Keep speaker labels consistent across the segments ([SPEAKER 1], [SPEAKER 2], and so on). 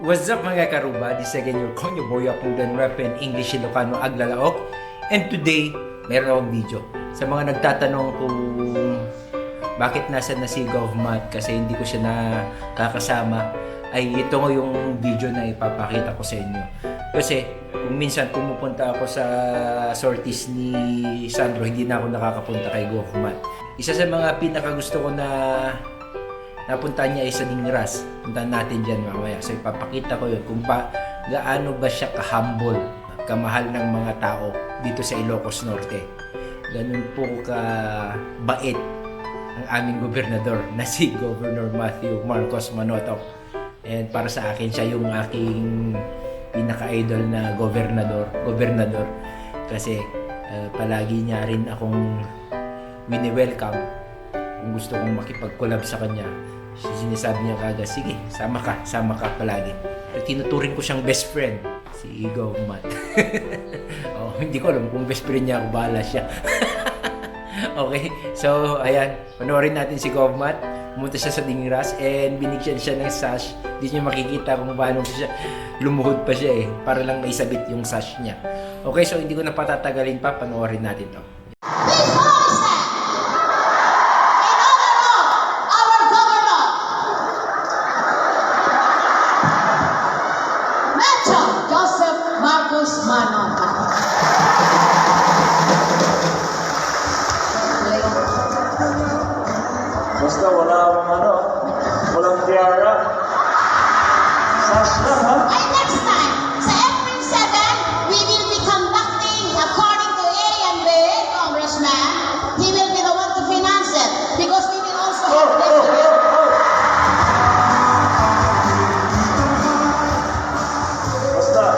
[SPEAKER 1] What's up mga karuba? This again your konyo boy akong Dan Repen English Ilocano Aglalaok. And today, meron akong video. Sa mga nagtatanong kung bakit nasa na si Govmat kasi hindi ko siya nakakasama, ay ito nga yung video na ipapakita ko sa inyo. Kasi kung minsan pumupunta ako sa sorties ni Sandro, hindi na ako nakakapunta kay Govmat. Isa sa mga pinakagusto ko na napunta niya ay sa Ningras. Puntahan natin dyan mamaya. So ipapakita ko yun kung gaano ba siya ka-humble, kamahal ng mga tao dito sa Ilocos Norte. Ganun po ka-bait ang aming gobernador na si Governor Matthew Marcos Manotoc. And para sa akin, siya yung aking pinaka-idol na gobernador. Kasi palagi niya rin akong wini-welcome. Kung gusto kong makipag-collab sa kanya, sinasabi niya kagad, sige, sama ka palagi. Pero tinuturing ko siyang best friend, si Govmat. Hindi ko alam kung best friend niya ako, bahala siya. Okay, so ayan, panoorin natin si Govmat. Pumunta siya sa Dingras and binigyan siya ng sash. Hindi niyo makikita kung paano siya, lumuhod pa siya para lang maisabit yung sash niya. Okay, so hindi ko na patatagalin pa, panoorin natin to.
[SPEAKER 2] Marcos Manotoc.
[SPEAKER 3] Basta walang tiara. Sash lang, ha?
[SPEAKER 2] Ay, next time, sa April 7, we will be conducting, according to A and B, Congressman, he will be the one to finance it because we will also have this.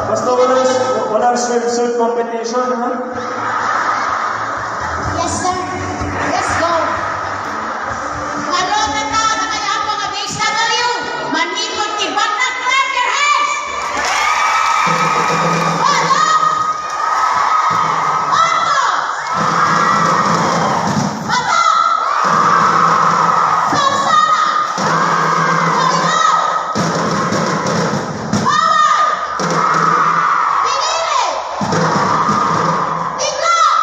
[SPEAKER 3] Basta walang swimsuit competition, ha?
[SPEAKER 2] Yes, sir. Let's go. Marona na kaya po nga BSW. Manipot tibat na, clap your hands. Ano? Ano? Bato! Salsala! Kalinaw! Bawal! Pinili! Tinglas!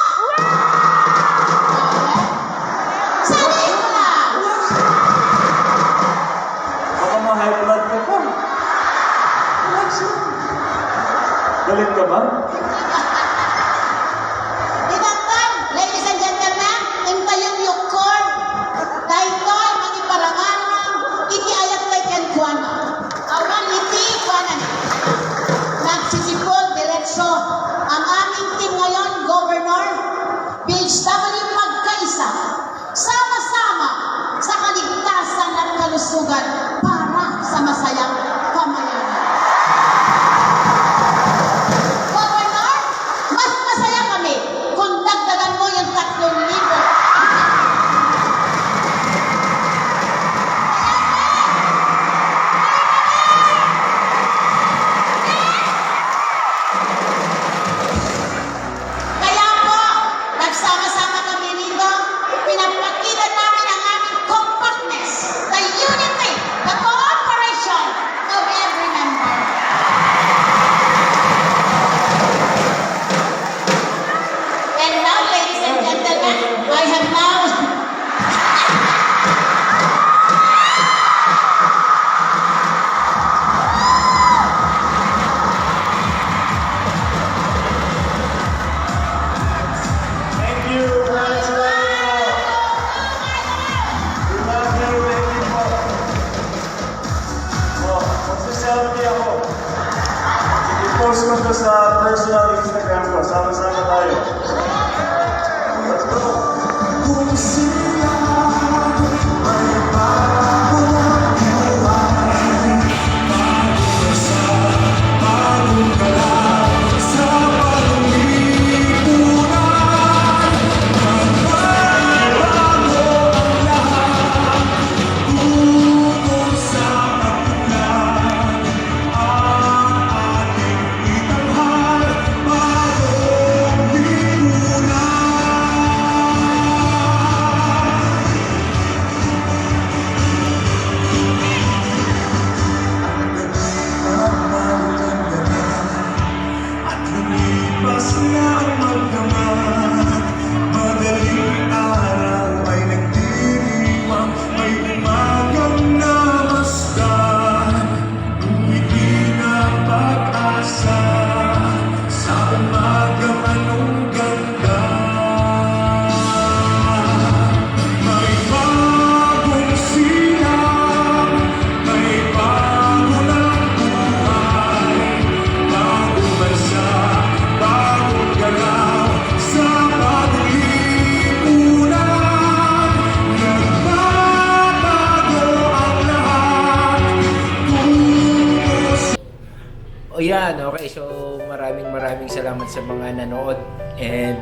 [SPEAKER 1] sa mga nanood. And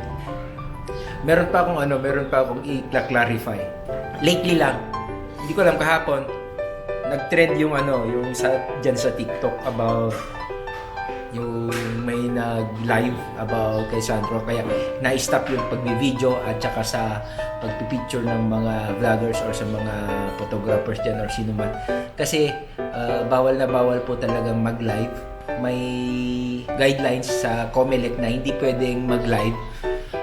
[SPEAKER 1] meron pa akong i-clarify. Lately lang, hindi ko alam kahapon, nag-trend yung dyan sa TikTok about yung may nag-live about kay Sandro, kaya na-stop yung pagbi-video at saka sa pagpipicture ng mga vloggers or sa mga photographers dyan or sino man. Kasi bawal na bawal po talagang mag-live. May guidelines sa COMELEC na hindi pwedeng mag-live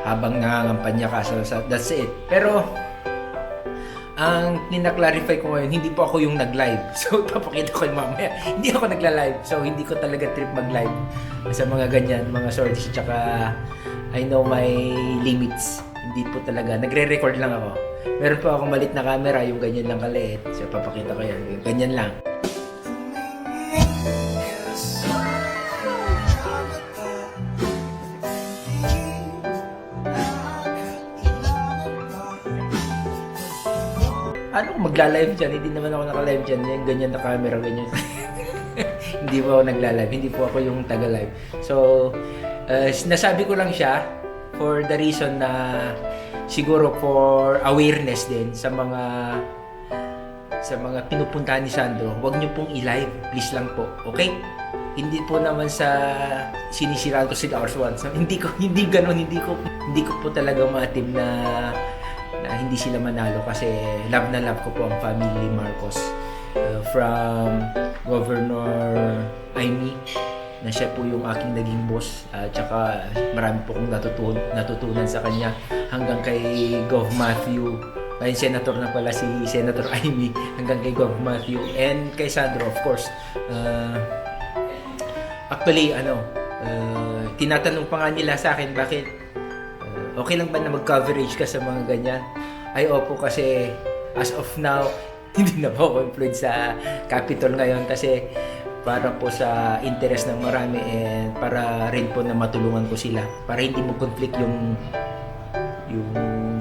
[SPEAKER 1] habang nangangampanya ka. So, that's it. Pero ang nina-clarify ko ngayon, hindi po ako yung nag-live. So, papakita ko yung mamaya. Hindi ako nagla-live. So, hindi ko talaga trip mag-live sa mga ganyan, mga sorties. Tsaka, I know my limits. Hindi po talaga. Nagre-record lang ako. Meron po akong malit na camera, yung ganyan lang kaliit. So, papakita ko yan. Yung ganyan lang. Ano kung magla-live dyan? Hindi naman ako naka-live dyan. Yung ganyan na camera, ganyan. Hindi po ako nagla-live. Hindi po ako yung taga-live. So, nasabi ko lang siya for the reason na siguro for awareness din sa mga pinupuntahan ni Sandro. Huwag niyo pong i-live. Please lang po. Okay? Hindi po naman sa sinisiraan ko si Lars One. So, hindi ko po talaga ma-team na hindi sila manalo kasi love na love ko po ang family Marcos, from Governor Amy na siya po yung aking naging boss, at saka marami po kong natutunan sa kanya, hanggang kay Gov Matthew, ay senator na pala si Senator Amy, hanggang kay Gov Matthew and kay Sandro of course. Actually tinatanong pa nga nila sa akin bakit okay lang ba na mag-coverage ka sa mga ganyan? Ay, opo, kasi as of now, hindi na po ako employed sa Capitol ngayon kasi para po sa interest ng marami and para rin po na matulungan ko sila para hindi mo conflict yung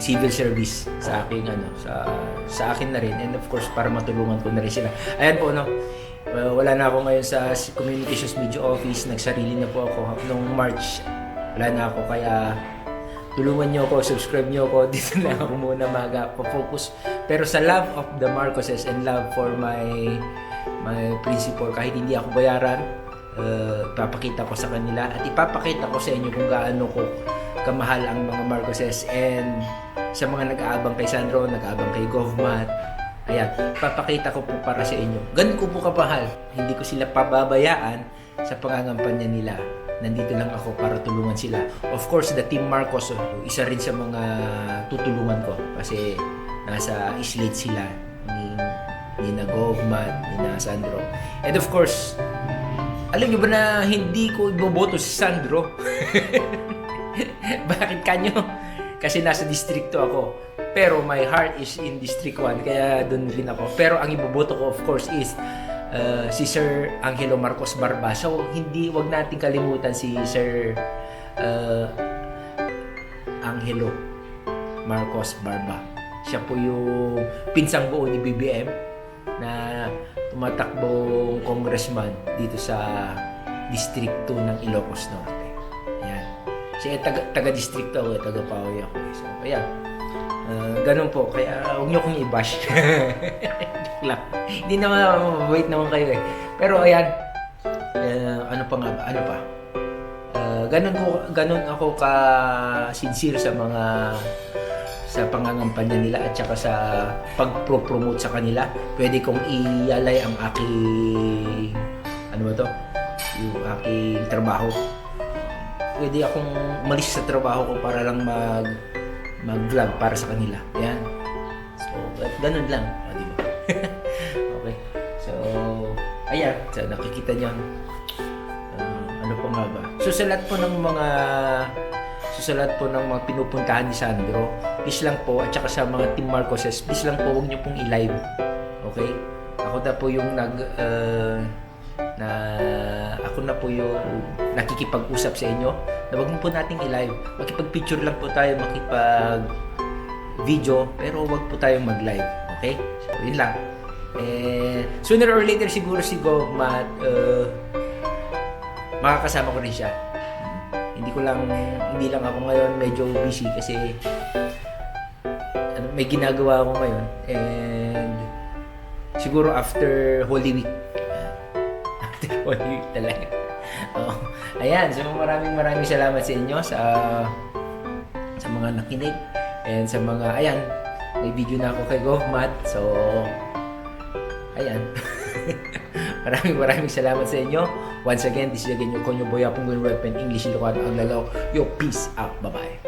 [SPEAKER 1] civil service sa akin sa akin na rin, and of course para matulungan ko na rin sila. Ayan po, wala na ako ngayon sa Communications Media Office, nagsarili na po ako nung March. Wala na ako, kaya tulungan nyo ako, subscribe nyo ako. Dito na ako muna mag-focus. Pero sa love of the Marcoses and love for my principal, kahit hindi ako bayaran, ipapakita ko sa kanila at ipapakita ko sa inyo kung gaano ko kamahal ang mga Marcoses, and sa mga nag-aabang kay Sandro, nag-aabang kay Govmat. Ayan, ipapakita ko po para sa inyo. Ganun ko po kamahal. Hindi ko sila pababayaan sa pangangampanya nila. Nandito lang ako para tulungan sila. Of course, the Team Marcos, isa rin sa mga tutulungan ko kasi nasa slate sila ni na Govmat, ni na Sandro. And of course, alam niyo ba na hindi ko iboboto si Sandro? Bakit kanyo? Kasi nasa distrito ako. Pero my heart is in District 1, kaya doon rin ako. Pero ang iboboto ko of course is si Sir Angelo Marcos Barba. So, wag nating kalimutan si Sir Angelo Marcos Barba. Siya po yung pinsang buo ni BBM na tumatakbong congressman dito sa District 2 ng Ilocos Norte. Ayan. Siya taga-distrito ako, taga-Paoy ako. So, ayan. Ganun po, kaya huwag niyo kong i-bash. Lang. Hindi naman mabait naman kayo eh. Pero ayan, ano pa? Ganun ako ka-sincere sa pangangampanya nila at saka sa pag-promote sa kanila. Pwede kong ialay ang aking yung aking trabaho. Pwede akong umalis sa trabaho ko para lang mag-vlog para sa kanila. Ayan. So, ganun lang. O, diba? Okay. So, ayan. So, nakikita niyo. Ano pa nga ba? So, sa lahat po ng mga pinupuntahan ni Sandro, please lang po, at saka sa mga Team Marcoses, please lang po, huwag niyo pong i-live. Okay? Ako na po yung ako na po yung nakikipag-usap sa inyo na wag mo po nating i-live. Makipag-picture lang po tayo, makipag-video, pero wag po tayong mag-live. Okay? So, yun lang. Sooner or later siguro si Govmat, makakasama ko rin siya. hindi lang ako ngayon medyo busy kasi may ginagawa ako ngayon, and siguro after Holy Week. After Holy Week talaga. Ayan, so maraming salamat sa inyo sa mga nakinig, and sa mga, ayan, may video na ako kay GovMat, so ayan. maraming salamat sa inyo. Once again, this is again your Konyo Boy Apong Rep and English Ilocano Aglalao. Yo, peace out. Bye-bye.